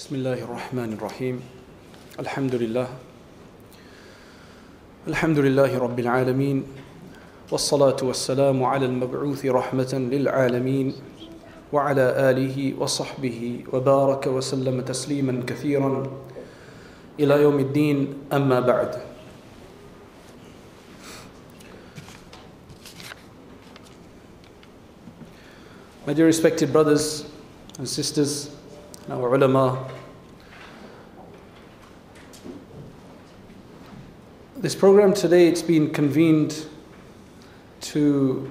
بسم الله الرحمن الرحيم الحمد لله رب العالمين والصلاة والسلام على المبعوث رحمة للعالمين وعلى آله وصحبه وبارك وسلم تسليما كثيرا إلى يوم الدين أما بعد. My dear respected brothers and sisters, and our ulama, this program today, it's been convened to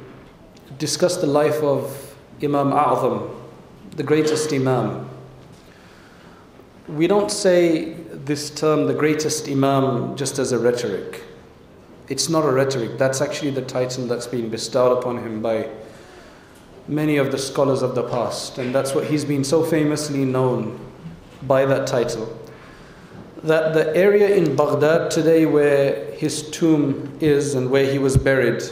discuss the life of Imam A'zam, the greatest Imam. We don't say this term, the greatest Imam, just as a rhetoric. It's not a rhetoric. That's actually the title that's been bestowed upon him by many of the scholars of the past, and that's what he's been so famously known by, that title. That the area in Baghdad today where his tomb is and where he was buried,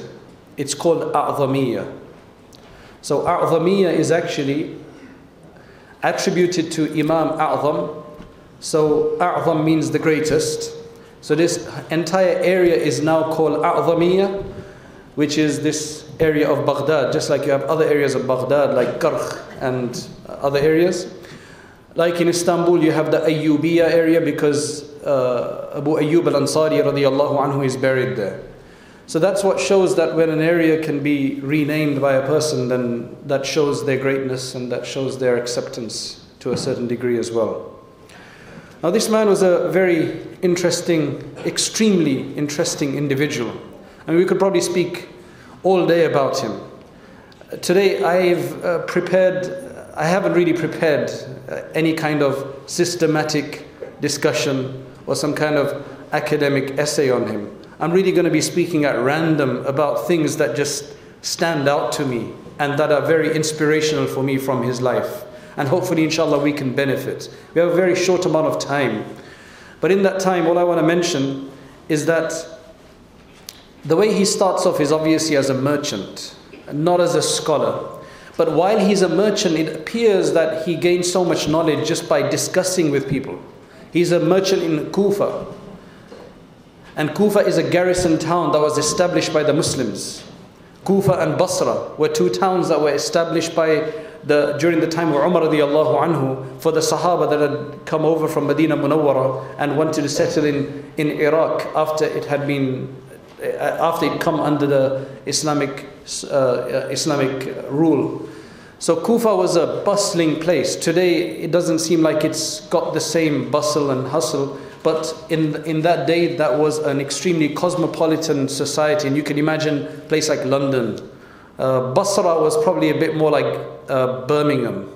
it's called A'zamiyya. So A'zamiyya is actually attributed to Imam A'zam. So A'zam means the greatest. So this entire area is now called A'zamiyya, which is this area of Baghdad, just like you have other areas of Baghdad like Karkh and other areas. Like in Istanbul you have the Ayyubiyya area because Abu Ayyub al-Ansari radiyallahu anhu is buried there. So that's what shows that when an area can be renamed by a person, then that shows their greatness and that shows their acceptance to a certain degree as well. Now this man was a very interesting, extremely interesting individual. And we could probably speak all day about him. Today I haven't really prepared any kind of systematic discussion or some kind of academic essay on him. I'm really going to be speaking at random about things that just stand out to me and that are very inspirational for me from his life. And hopefully, inshallah, we can benefit. We have a very short amount of time. But in that time, all I want to mention is that the way he starts off is obviously as a merchant, not as a scholar. But while he's a merchant, it appears that he gains so much knowledge just by discussing with people. He's a merchant in Kufa. And Kufa is a garrison town that was established by the Muslims. Kufa and Basra were two towns that were established by during the time of Umar radiallahu anhu for the Sahaba that had come over from Medina Munawwara and wanted to settle in Iraq after it come under the Islamic rule. So Kufa was a bustling place. Today it doesn't seem like it's got the same bustle and hustle, but in that day that was an extremely cosmopolitan society, and you can imagine a place like London. Basra was probably a bit more like Birmingham,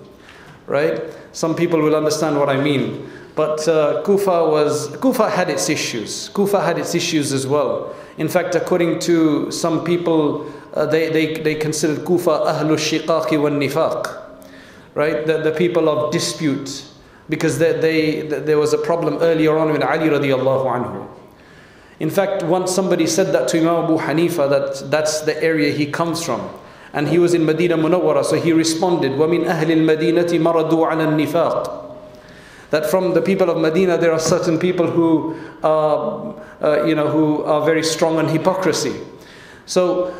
right? Some people will understand what I mean. But Kufa had its issues. Kufa had its issues as well. In fact, according to some people, they considered Kufa Ahlu Shiqaqi wal Nifaq, right? The people of dispute, because there was a problem earlier on with Ali radiallahu anhu. In fact, once somebody said that to Imam Abu Hanifa, that's the area he comes from. And he was in Medina Munawwara, so he responded, وَمِنْ أَهْلِ الْمَدِينَةِ مَرَدُوا عَلَى النِّفَاقِ. That from the people of Medina, there are certain people who are very strong on hypocrisy. So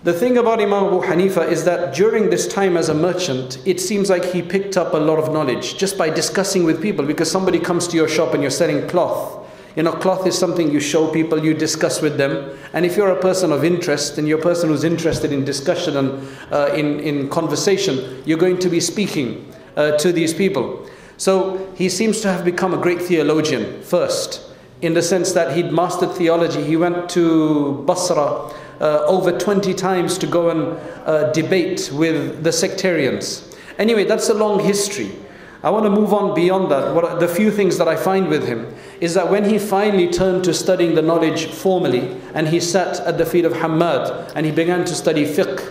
the thing about Imam Abu Hanifa is that during this time as a merchant, it seems like he picked up a lot of knowledge just by discussing with people, because somebody comes to your shop and you're selling cloth. You know, cloth is something you show people, you discuss with them. And if you're a person of interest and you're a person who's interested in discussion and in conversation, you're going to be speaking to these people. So he seems to have become a great theologian first, in the sense that he'd mastered theology. He went to Basra over 20 times to go and debate with the sectarians. Anyway, that's a long history. I want to move on beyond that. The few things that I find with him is that when he finally turned to studying the knowledge formally, and he sat at the feet of Hammad and he began to study fiqh,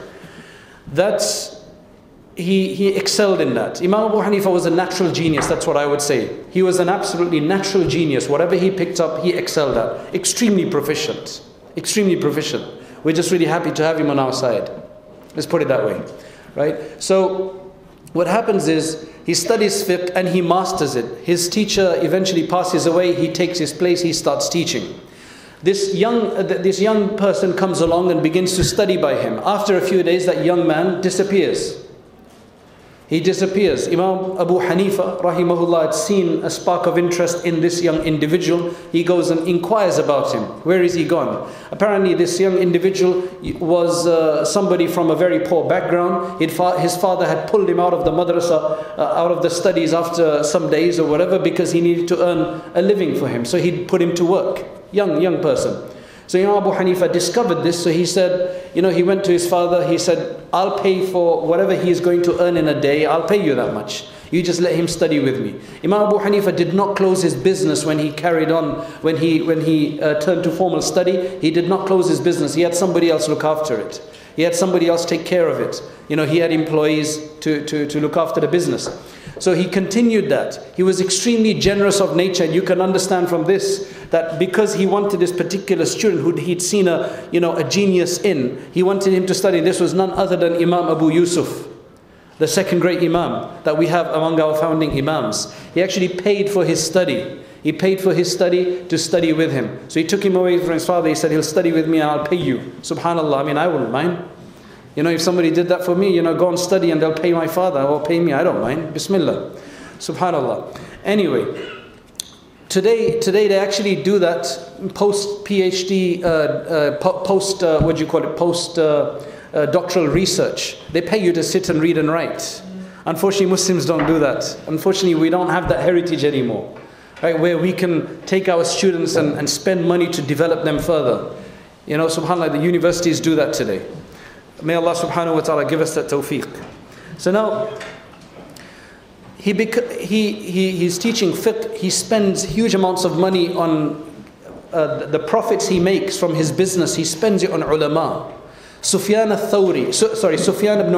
he excelled in that. Imam Abu Hanifa was a natural genius, that's what I would say. He was an absolutely natural genius. Whatever he picked up, he excelled at. Extremely proficient. Extremely proficient. We're just really happy to have him on our side. Let's put it that way. Right? So what happens is he studies fiqh and he masters it. His teacher eventually passes away, he takes his place, he starts teaching. This young person comes along and begins to study by him. After a few days, that young man disappears. He disappears. Imam Abu Hanifa, rahimahullah, had seen a spark of interest in this young individual. He goes and inquires about him. Where is he gone? Apparently, this young individual was somebody from a very poor background. His father had pulled him out of the madrasa, out of the studies after some days or whatever, because he needed to earn a living for him. So he'd put him to work. Young person. So Imam Abu Hanifa discovered this, so he said, he went to his father, he said, I'll pay for whatever he is going to earn in a day, I'll pay you that much. You just let him study with me. Imam Abu Hanifa did not close his business when he carried on, when he turned to formal study. He did not close his business. He had somebody else look after it. He had somebody else take care of it. He had employees to look after the business. So he continued that. He was extremely generous of nature. And you can understand from this that because he wanted this particular student who he'd seen a genius in, he wanted him to study. This was none other than Imam Abu Yusuf, the second great Imam that we have among our founding Imams. He actually paid for his study. He paid for his study to study with him. So he took him away from his father. He said, he'll study with me and I'll pay you. Subhanallah, I wouldn't mind. If somebody did that for me, go and study and they'll pay my father or pay me, I don't mind. Bismillah. Subhanallah. Anyway, today they actually do that post PhD, post doctoral research. They pay you to sit and read and write. Unfortunately, Muslims don't do that. Unfortunately, we don't have that heritage anymore, right? Where we can take our students and spend money to develop them further. Subhanallah, the universities do that today. May Allah subhanahu wa ta'ala give us that tawfiq. So now, he's teaching fiqh. He spends huge amounts of money on the profits he makes from his business. He spends it on ulama. Sufyan ibn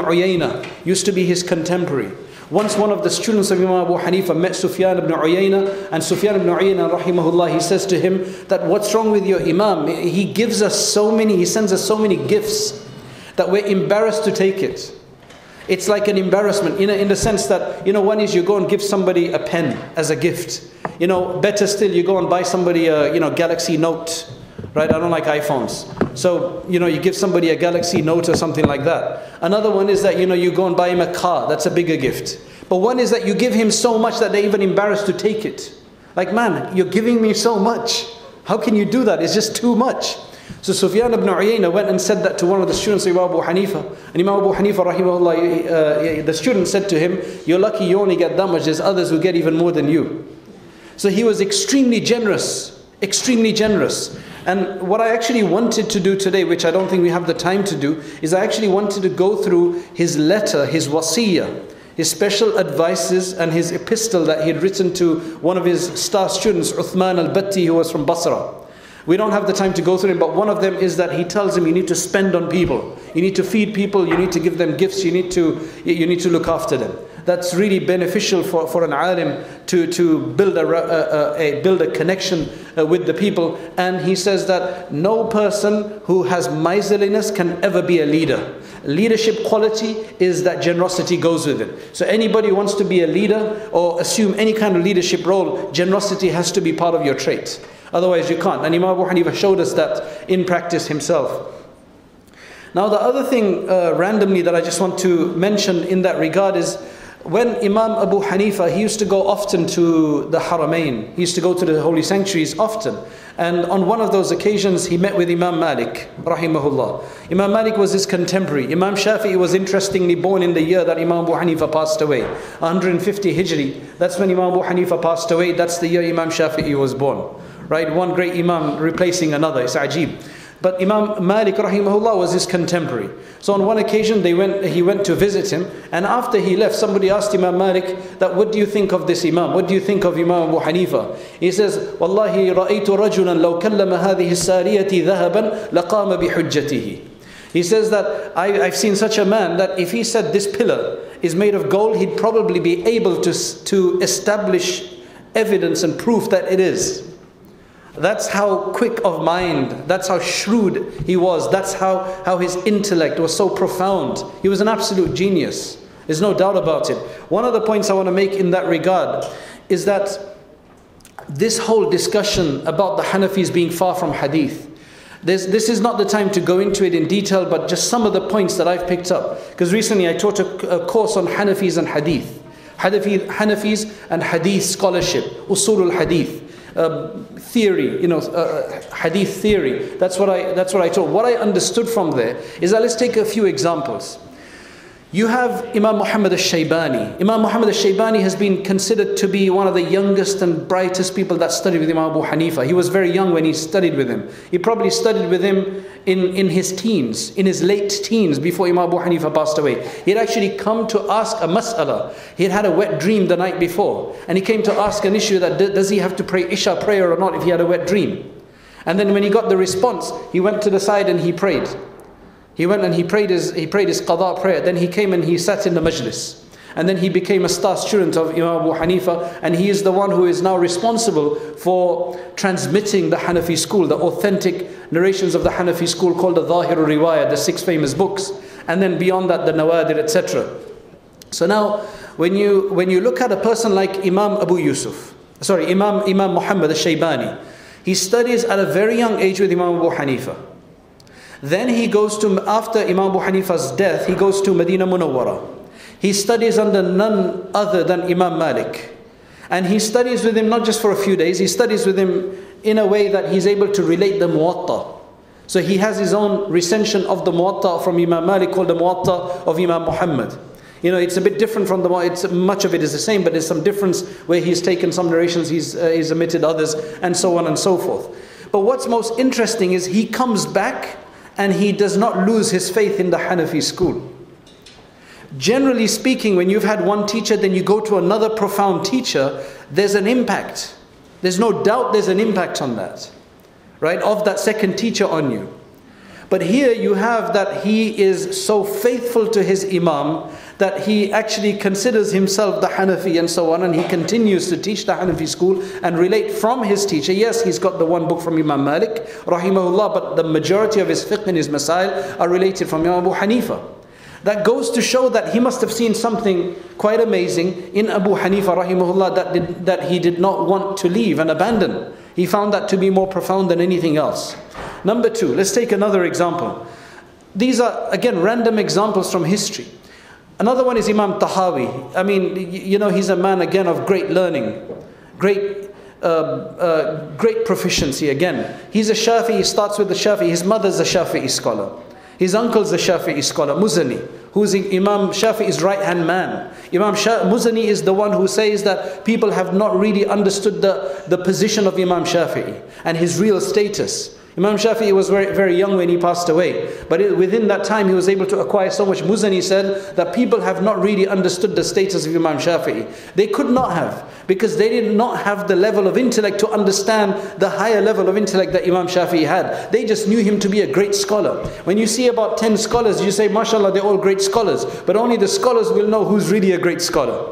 Uyayna used to be his contemporary. Once one of the students of Imam Abu Hanifa met Sufyan ibn Uyayna, and Sufyan ibn Uyayna, rahimahullah, he says to him that, what's wrong with your Imam? He sends us so many gifts that we're embarrassed to take it. It's like an embarrassment, in the sense that, one is you go and give somebody a pen as a gift. Better still, you go and buy somebody a, Galaxy Note, right? I don't like iPhones. So, you give somebody a Galaxy Note or something like that. Another one is that, you go and buy him a car. That's a bigger gift. But one is that you give him so much that they're even embarrassed to take it. Like, man, you're giving me so much. How can you do that? It's just too much. So Sufyan ibn Uyayna went and said that to one of the students of Imam Abu Hanifa. And Imam Abu Hanifa, rahimahullah, the student said to him, you're lucky you only get that much, there's others who get even more than you. So he was extremely generous, extremely generous. And what I actually wanted to do today, which I don't think we have the time to do, is I actually wanted to go through his letter, his wasiyah, his special advices and his epistle that he had written to one of his star students, Uthman al-Batti, who was from Basra. We don't have the time to go through it, but one of them is that he tells him you need to spend on people. You need to feed people, you need to give them gifts, you need to look after them. That's really beneficial for an alim to build a connection with the people. And he says that no person who has miserliness can ever be a leader. Leadership quality is that generosity goes with it. So anybody who wants to be a leader or assume any kind of leadership role, generosity has to be part of your trait. Otherwise you can't. And Imam Abu Hanifa showed us that in practice himself. Now the other thing randomly that I just want to mention in that regard is when Imam Abu Hanifa, he used to go often to the Haramain. He used to go to the holy sanctuaries often. And on one of those occasions he met with Imam Malik, rahimahullah. Imam Malik was his contemporary. Imam Shafi'i was interestingly born in the year that Imam Abu Hanifa passed away. 150 Hijri, that's when Imam Abu Hanifa passed away. That's the year Imam Shafi'i was born. Right, one great Imam replacing another. It's ajib. But Imam Malik rahimahullah was his contemporary. So on one occasion he went to visit him, and after he left, somebody asked Imam Malik that, what do you think of this Imam? What do you think of Imam Abu Hanifa? He says, Wallahi ra'aytu rajulan law kallama hadhihi as-sariyati dhahaban laqama bihujjatihi. He says that I've seen such a man that if he said this pillar is made of gold, he'd probably be able to establish evidence and proof that it is. That's how quick of mind, that's how shrewd he was, that's how his intellect was so profound. He was an absolute genius. There's no doubt about it. One of the points I want to make in that regard is that this whole discussion about the Hanafis being far from hadith, this is not the time to go into it in detail, but just some of the points that I've picked up. Because recently I taught a course on Hanafis and hadith. Hanafis and hadith scholarship, usul al-hadith. Theory, hadith theory. That's what I taught. What I understood from there is that let's take a few examples. You have Imam Muhammad al-Shaybani. Imam Muhammad al-Shaybani has been considered to be one of the youngest and brightest people that studied with Imam Abu Hanifa. He was very young when he studied with him. He probably studied with him in his teens, in his late teens, before Imam Abu Hanifa passed away. He had actually come to ask a mas'ala. He had had a wet dream the night before, and he came to ask an issue that does he have to pray Isha prayer or not if he had a wet dream. And then when he got the response, he went to the side and he prayed. He went and he prayed his qada prayer. Then he came and he sat in the majlis. And then he became a star student of Imam Abu Hanifa, and he is the one who is now responsible for transmitting the Hanafi school, the authentic narrations of the Hanafi school called the Zahir al-Riwayah, the 6 famous books. And then beyond that, the Nawadir, etc. So now, when you look at a person like Imam Muhammad al-Shaybani, he studies at a very young age with Imam Abu Hanifa. Then he goes to, after Imam Abu Hanifa's death, he goes to Medina Munawwara. He studies under none other than Imam Malik. And he studies with him not just for a few days, he studies with him in a way that he's able to relate the Muwatta. So he has his own recension of the Muwatta from Imam Malik called the Muwatta of Imam Muhammad. It's a bit different from the Muwatta. Much of it is the same, but there's some difference where he's taken some narrations, he's omitted others, and so on and so forth. But what's most interesting is he comes back and he does not lose his faith in the Hanafi school. Generally speaking, when you've had one teacher, then you go to another profound teacher, there's an impact. There's no doubt there's an impact on that, right? Of that second teacher on you. But here you have that he is so faithful to his Imam that he actually considers himself the Hanafi and so on, and he continues to teach the Hanafi school and relate from his teacher. Yes, he's got the one book from Imam Malik, rahimahullah, but the majority of his fiqh and his masail are related from Imam Abu Hanifa. That goes to show that he must have seen something quite amazing in Abu Hanifa, rahimahullah, that he did not want to leave and abandon. He found that to be more profound than anything else. Number two, let's take another example. These are, again, random examples from history. Another one is Imam Tahawi. I mean, he's a man, again, of great learning, great proficiency, again. He's a Shafi'i, he starts with the Shafi'i. His mother's a Shafi'i scholar. His uncle's a Shafi'i scholar, Muzani, who's Imam Shafi'i's right-hand man. Muzani is the one who says that people have not really understood the position of Imam Shafi'i and his real status. Imam Shafi'i was very, very young when he passed away. But within that time, he was able to acquire so much. Muzani said that people have not really understood the status of Imam Shafi'i. They could not have, because they did not have the level of intellect to understand the higher level of intellect that Imam Shafi'i had. They just knew him to be a great scholar. When you see about 10 scholars, you say, mashallah, they're all great scholars. But only the scholars will know who's really a great scholar.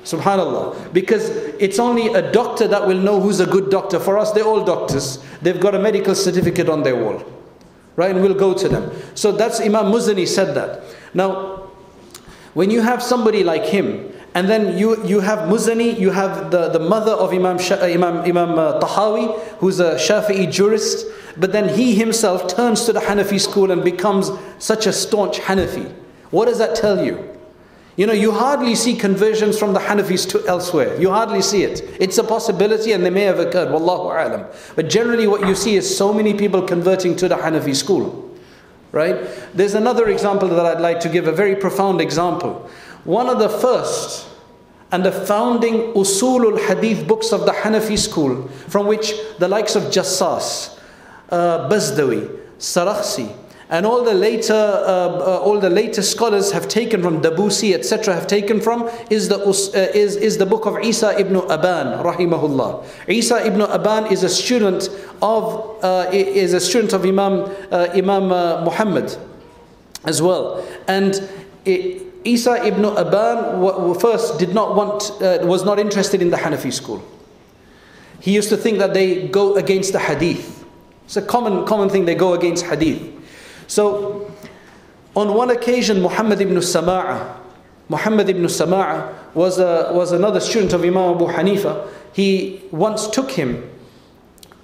Subhanallah. Because it's only a doctor that will know who's a good doctor. For us, they're all doctors. They've got a medical certificate on their wall. Right? And we'll go to them. So that's Imam Muzani said that. Now, when you have somebody like him, and then you have Muzani, you have the mother of Imam Tahawi, who's a Shafi'i jurist, but then he himself turns to the Hanafi school and becomes such a staunch Hanafi. What does that tell you? You hardly see conversions from the Hanafis to elsewhere. You hardly see it. It's a possibility and they may have occurred, wallahu a'lam. But generally what you see is so many people converting to the Hanafi school. Right? There's another example that I'd like to give, a very profound example. One of the first and the founding usulul hadith books of the Hanafi school, from which the likes of Jassas, Bazdawi, Sarakhsi, and all the later scholars have taken from, Dabusi, etc., have taken from, is the book of Isa ibn Aban, rahimahullah. Isa ibn Aban is a student of Imam Muhammad as well. And Isa ibn Aban first was not interested in the Hanafi school. He used to think that they go against the hadith. It's a common thing, they go against hadith. So, on one occasion, Muhammad ibn Sama'a, Muhammad ibn Sama'a was another student of Imam Abu Hanifa. He once took him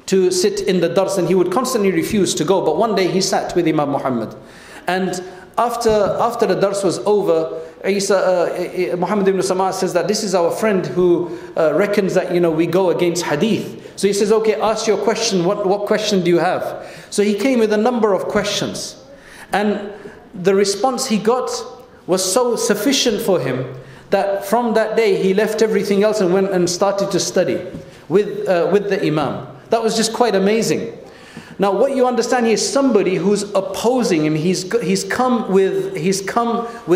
to sit in the dars, and he would constantly refuse to go. But one day he sat with Imam Muhammad, and after the dars was over, Muhammad ibn Sama'a says that this is our friend who reckons that we go against hadith. So he says, okay, ask your question. What question do you have? So he came with a number of questions, and the response he got was so sufficient for him that from that day he left everything else and went and started to study with the Imam. That was just quite amazing. Now what you understand here is somebody who's opposing him. He's come with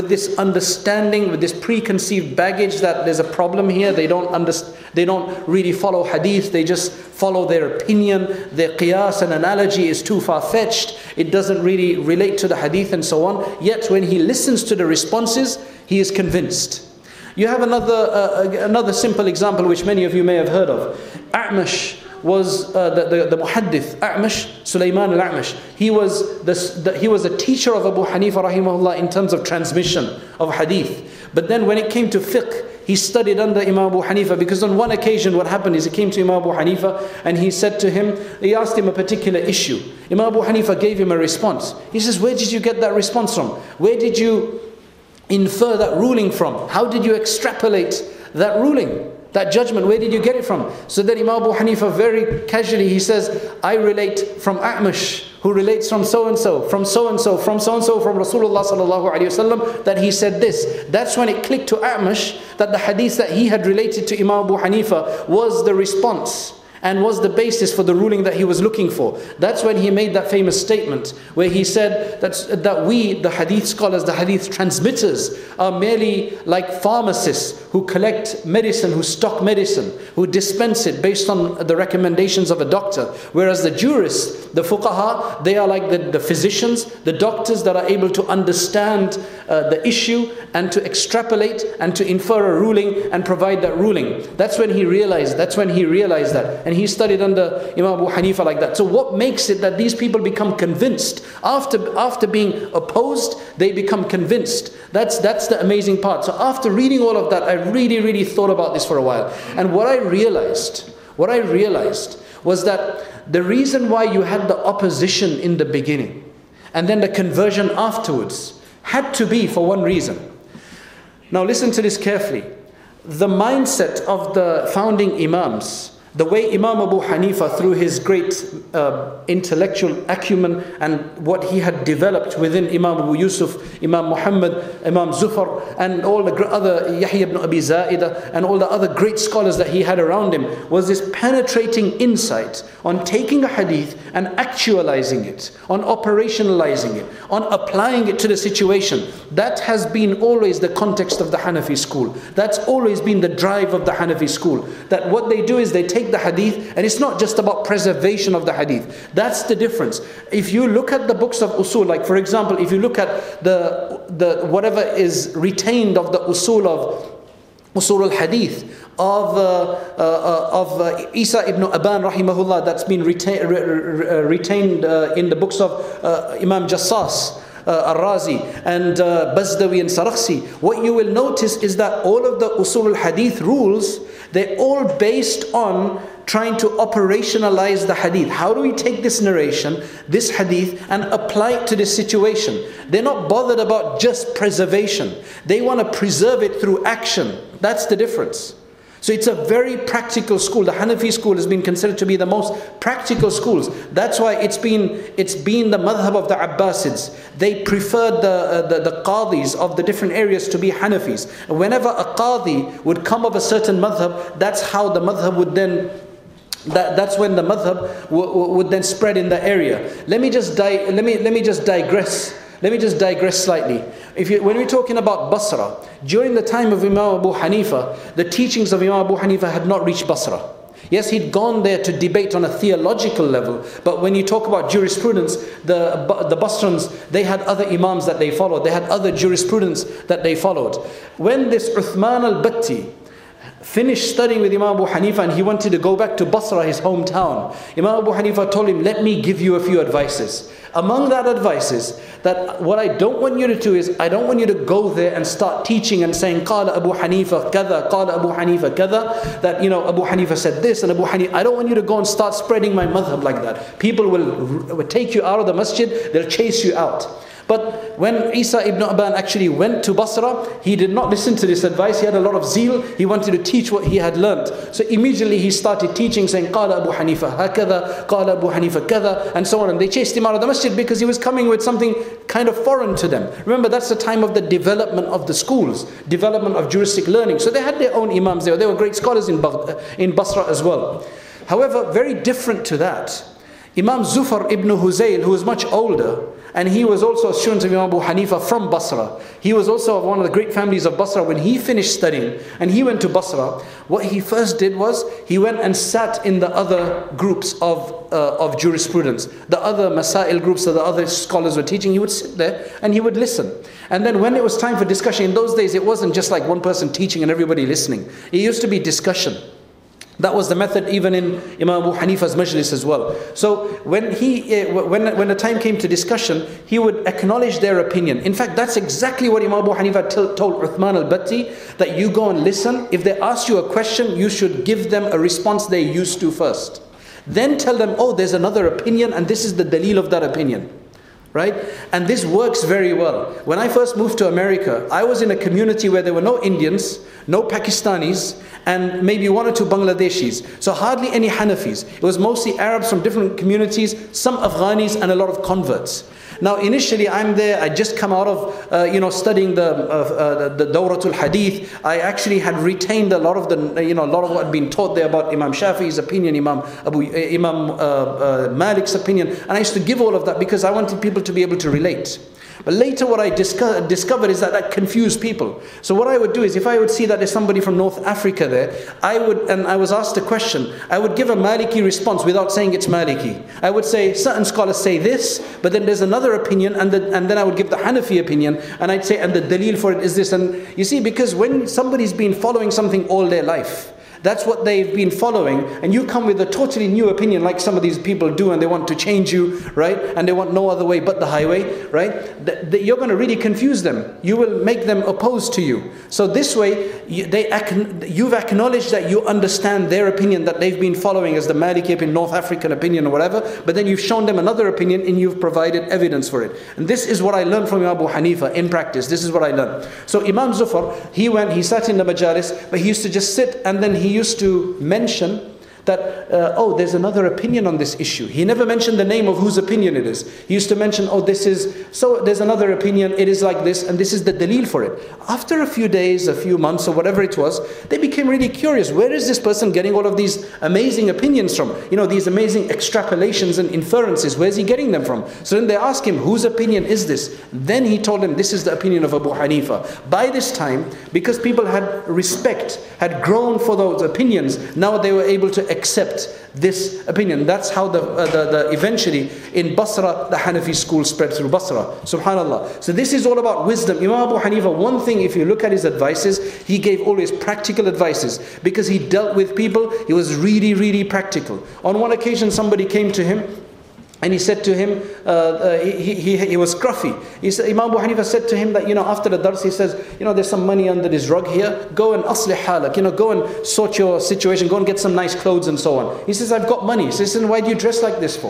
this understanding, with this preconceived baggage that there's a problem here. They don't really follow hadith. They just follow their opinion. Their qiyas and analogy is too far-fetched. It doesn't really relate to the hadith and so on. Yet when he listens to the responses, he is convinced. You have another simple example which many of you may have heard of. A'mash was the muhaddith, A'mash, Sulaiman al-A'mash. He was a teacher of Abu Hanifa rahimahullah in terms of transmission of hadith. But then when it came to fiqh, he studied under Imam Abu Hanifa, because on one occasion what happened is he came to Imam Abu Hanifa and he asked him a particular issue. Imam Abu Hanifa gave him a response. He says, where did you get that response from? Where did you infer that ruling from? How did you extrapolate that ruling? That judgment, where did you get it from? So then Imam Abu Hanifa very casually, he says, I relate from A'mash, who relates from so-and-so, from so-and-so, from so-and-so, from Rasulullah sallallahu alayhi wasallam, that he said this. That's when it clicked to A'mash that the hadith that he had related to Imam Abu Hanifa was the response and was the basis for the ruling that he was looking for. That's when he made that famous statement where he said that we, the hadith scholars, the hadith transmitters, are merely like pharmacists who collect medicine, who stock medicine, who dispense it based on the recommendations of a doctor. Whereas the jurists, the fuqaha, they are like the physicians, the doctors that are able to understand the issue and to extrapolate and to infer a ruling and provide that ruling. That's when he realized that. And he studied under Imam Abu Hanifa like that. So what makes it that these people become convinced? After being opposed, they become convinced. That's the amazing part. So after reading all of that, I really thought about this for a while. And what I realized was that the reason why you had the opposition in the beginning and then the conversion afterwards had to be for one reason. Now listen to this carefully. The mindset of the founding Imams, the way Imam Abu Hanifa, through his great intellectual acumen and what he had developed within Imam Abu Yusuf, Imam Muhammad, Imam Zufar, and all the other, Yahya ibn Abi Za'idah, and all the other great scholars that he had around him, was this penetrating insight on taking a hadith and actualizing it, on operationalizing it, on applying it to the situation. That has been always the context of the Hanafi school. That's always been the drive of the Hanafi school. That what they do is they take the hadith, and it's not just about preservation of the hadith. That's the difference. If you look at the books of usul, like for example, if you look at the whatever is retained of the usul al-hadith of Isa ibn Aban rahimahullah, that's been retained in the books of Imam Jassas, Al-Razi, and Bazdawi and Sarakhsi, what you will notice is that all of the usul al-hadith rules, they're all based on trying to operationalize the hadith. How do we take this narration, this hadith, and apply it to this situation? They're not bothered about just preservation. They want to preserve it through action. That's the difference. So it's a very practical school. The Hanafi school has been considered to be the most practical schools. That's why it's been the madhab of the Abbasids. They preferred the qadis of the different areas to be Hanafis. And whenever a qadi would come of a certain madhab, that's how the madhab would then, that's when the madhab would then spread in the area. Let me just digress. Let me just digress slightly. When we're talking about Basra, during the time of Imam Abu Hanifa, the teachings of Imam Abu Hanifa had not reached Basra. Yes, he'd gone there to debate on a theological level, but when you talk about jurisprudence, the Basrans, they had other imams that they followed. They had other jurisprudence that they followed. When this Uthman al-Batti finished studying with Imam Abu Hanifa and he wanted to go back to Basra, his hometown. Imam Abu Hanifa told him, let me give you a few advices. Among that advices, that what I don't want you to do is, I don't want you to go there and start teaching and saying, Qala Abu Hanifa kada, Qala Abu Hanifa kada, that Abu Hanifa said this and Abu Hanifa, I don't want you to go and start spreading my madhab like that. People will take you out of the masjid, they'll chase you out. But when Isa ibn Aban actually went to Basra, he did not listen to this advice. He had a lot of zeal. He wanted to teach what he had learnt. So immediately he started teaching, saying, Qala Abu Hanifa hakada, Qala Abu Hanifa kada, and so on. And they chased him out of the masjid because he was coming with something kind of foreign to them. Remember, that's the time of the development of the schools, development of juristic learning. So they had their own imams there. They were great scholars in Basra as well. However, very different to that, Imam Zufar ibn Huzayl, who was much older, and he was also a student of Imam Abu Hanifa from Basra. He was also of one of the great families of Basra. When he finished studying and he went to Basra, what he first did was he went and sat in the other groups of jurisprudence, the other masail groups that the other scholars were teaching. He would sit there and he would listen. And then when it was time for discussion, in those days it wasn't just like one person teaching and everybody listening. It used to be discussion. That was the method even in Imam Abu Hanifa's majlis as well. So when the time came to discussion, he would acknowledge their opinion. In fact, that's exactly what Imam Abu Hanifa told Uthman al-Batti, that you go and listen. If they ask you a question, you should give them a response they used to first. Then tell them, oh, there's another opinion and this is the dalil of that opinion. Right? And this works very well. When I first moved to America, I was in a community where there were no Indians, no Pakistanis, and maybe one or two Bangladeshis. So hardly any Hanafis. It was mostly Arabs from different communities, some Afghanis, and a lot of converts. Now initially I'm there, I just come out of studying the Dawratul Hadith. I actually had retained a lot of what had been taught there about Imam Shafi'i's opinion, Imam Malik's opinion, and I used to give all of that because I wanted people to be able to relate. But later what I discovered is that confused people. So what I would do is, if I would see that there's somebody from North Africa there, I was asked a question, I would give a Maliki response without saying it's Maliki. I would say, certain scholars say this, but then there's another opinion, and then I would give the Hanafi opinion, and I'd say, and the dalil for it is this. And you see, because when somebody's been following something all their life, that's what they've been following, and you come with a totally new opinion like some of these people do, and they want to change you, right? And they want no other way but the highway, right? You're going to really confuse them. You will make them opposed to you. So this way, you've acknowledged that you understand their opinion that they've been following as the Maliki opinion, North African opinion or whatever, but then you've shown them another opinion and you've provided evidence for it. And this is what I learned from Imam Abu Hanifa in practice. This is what I learned. So Imam Zufar, he sat in the majalis, but he used to just sit, and then he used to mention that, oh, there's another opinion on this issue. He never mentioned the name of whose opinion it is. He used to mention, oh, there's another opinion, it is like this, and this is the dalil for it. After a few days, a few months, or whatever it was, they became really curious. Where is this person getting all of these amazing opinions from? These amazing extrapolations and inferences, where's he getting them from? So then they asked him, whose opinion is this? Then he told them, this is the opinion of Abu Hanifa. By this time, because people had respect, had grown for those opinions, now they were able to accept this opinion. That's how eventually in Basra, the Hanafi school spread through Basra. Subhanallah. So this is all about wisdom. Imam Abu Hanifa, one thing, if you look at his advices, he gave always practical advices, because he dealt with people. He was really, really practical. On one occasion, somebody came to him, and he said to him, he was scruffy. He said, Imam Abu Hanifa said to him that, after the dars, he says, there's some money under this rug here. Go and aslih halak, go and sort your situation. Go and get some nice clothes and so on. He says, I've got money. He says, why do you dress like this for?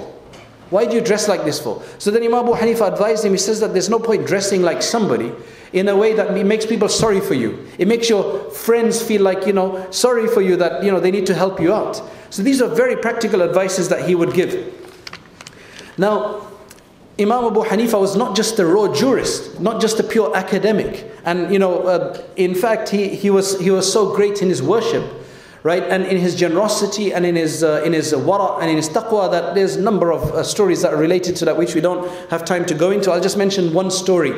Why do you dress like this for? So then Imam Abu Hanifa advised him. He says that there's no point dressing like somebody in a way that makes people sorry for you. It makes your friends feel like, sorry for you, that, they need to help you out. So these are very practical advices that he would give. Now, Imam Abu Hanifa was not just a raw jurist, not just a pure academic. And in fact, he was so great in his worship, right? And in his generosity and in his wara and in his taqwa, that there's a number of stories that are related to that, which we don't have time to go into. I'll just mention one story.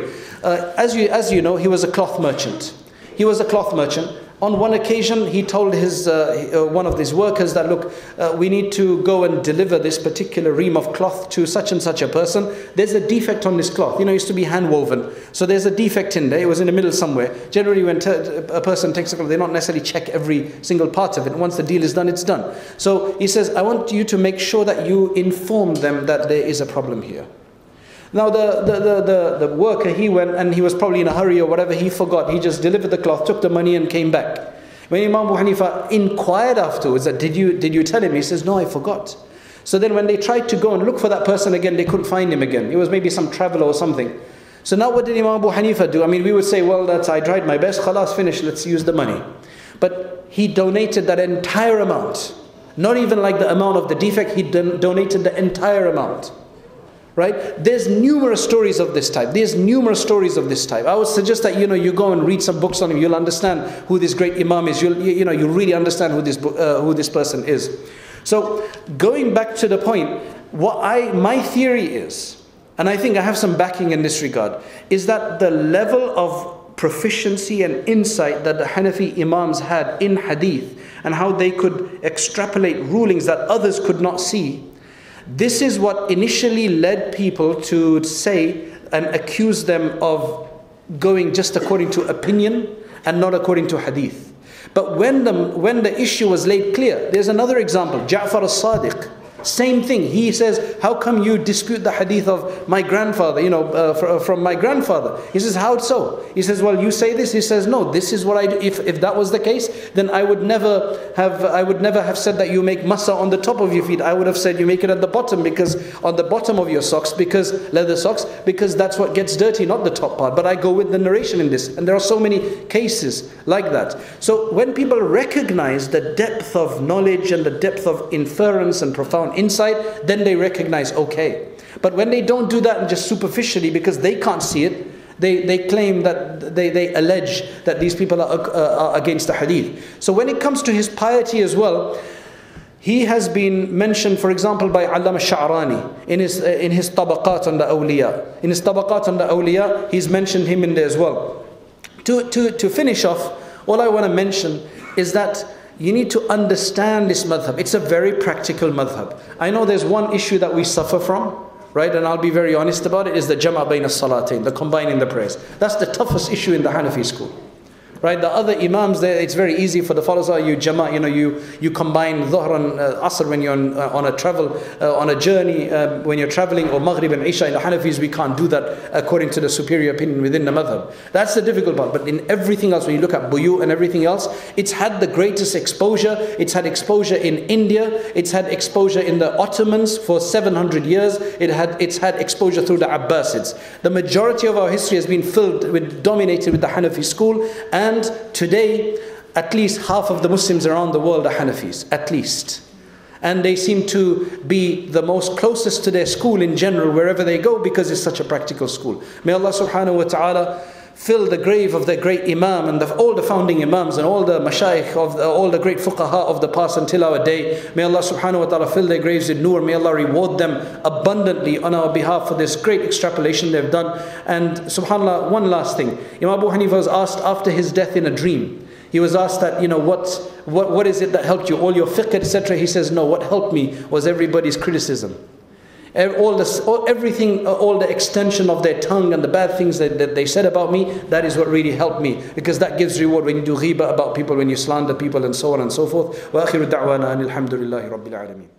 As you know, he was a cloth merchant. He was a cloth merchant. On one occasion, he told one of his workers that, look, we need to go and deliver this particular ream of cloth to such and such a person. There's a defect on this cloth. You know, it used to be hand woven. So there's a defect in there. It was in the middle somewhere. Generally, when a person takes a cloth, they don't necessarily check every single part of it. Once the deal is done, it's done. So he says, I want you to make sure that you inform them that there is a problem here. Now the worker, he went and he was probably in a hurry or whatever, he forgot. He just delivered the cloth, took the money and came back. When Imam Abu Hanifa inquired afterwards that, did you tell him? He says, no, I forgot. So then when they tried to go and look for that person again, they couldn't find him again. It was maybe some traveler or something. So now what did Imam Abu Hanifa do? I mean, we would say, well, I tried my best, khalas, finished, let's use the money. But he donated that entire amount. Not even like the amount of the defect, he donated the entire amount. Right? There's numerous stories of this type. There's numerous stories of this type. I would suggest that you go and read some books on him. You'll understand who this great Imam is. You'll really understand who this person is. So going back to the point, my theory is, and I think I have some backing in this regard, is that the level of proficiency and insight that the Hanafi Imams had in Hadith and how they could extrapolate rulings that others could not see. This is what initially led people to say and accuse them of going just according to opinion and not according to hadith. But when the issue was laid clear, there's another example, Ja'far as-Sadiq. Same thing. He says, how come you dispute the hadith of my grandfather, from my grandfather? He says, how so? He says, well, you say this. He says, no, this is what I do. If that was the case, then I would never have said that you make masa on the top of your feet. I would have said you make it at the bottom, because on the bottom of your socks, because leather socks, because that's what gets dirty, not the top part. But I go with the narration in this. And there are so many cases like that. So when people recognize the depth of knowledge and the depth of inference and profound insight, then they recognize, okay. But when they don't do that and just superficially, because they can't see it, they claim that they allege that these people are against the hadith. So when it comes to his piety as well, he has been mentioned, for example, by Allama Sha'rani in his Tabaqat on the Awliya. In his Tabaqat on the Awliya, he's mentioned him in there as well. To finish off, all I want to mention is that you need to understand this madhab. It's a very practical madhab. I know there's one issue that we suffer from, right? And I'll be very honest about it, is the jama' bayna salatain, the combining the prayers. That's the toughest issue in the Hanafi school. Right? The other imams there, it's very easy for the followers. You jama', you combine dhuhr and asr when you're on a travel, on a journey, when you're traveling, or maghrib and isha. In the Hanafis, we can't do that according to the superior opinion within the madhab. That's the difficult part. But in everything else, when you look at buyu and everything else, it's had the greatest exposure. It's had exposure in India. It's had exposure in the Ottomans for 700 years. It's had exposure through the Abbasids. The majority of our history has been dominated with the Hanafi school. And today, at least half of the Muslims around the world are Hanafis, at least. And they seem to be the most closest to their school in general, wherever they go, because it's such a practical school. May Allah subhanahu wa ta'ala fill the grave of the great Imam and all the founding Imams and all the Mashayikh all the great Fuqaha of the past until our day. May Allah subhanahu wa ta'ala fill their graves with nur. May Allah reward them abundantly on our behalf for this great extrapolation they've done. And subhanAllah, one last thing. Imam Abu Hanifa was asked after his death in a dream. He was asked that, what is it that helped you? All your fiqh, etc. He says, no, what helped me was everybody's criticism. All the extension of their tongue and the bad things that they said about me, that is what really helped me, because that gives reward when you do ghiba about people, when you slander people, and so on and so forth. Wa akhiru da'wana anil hamdulillahi rabbil alameen.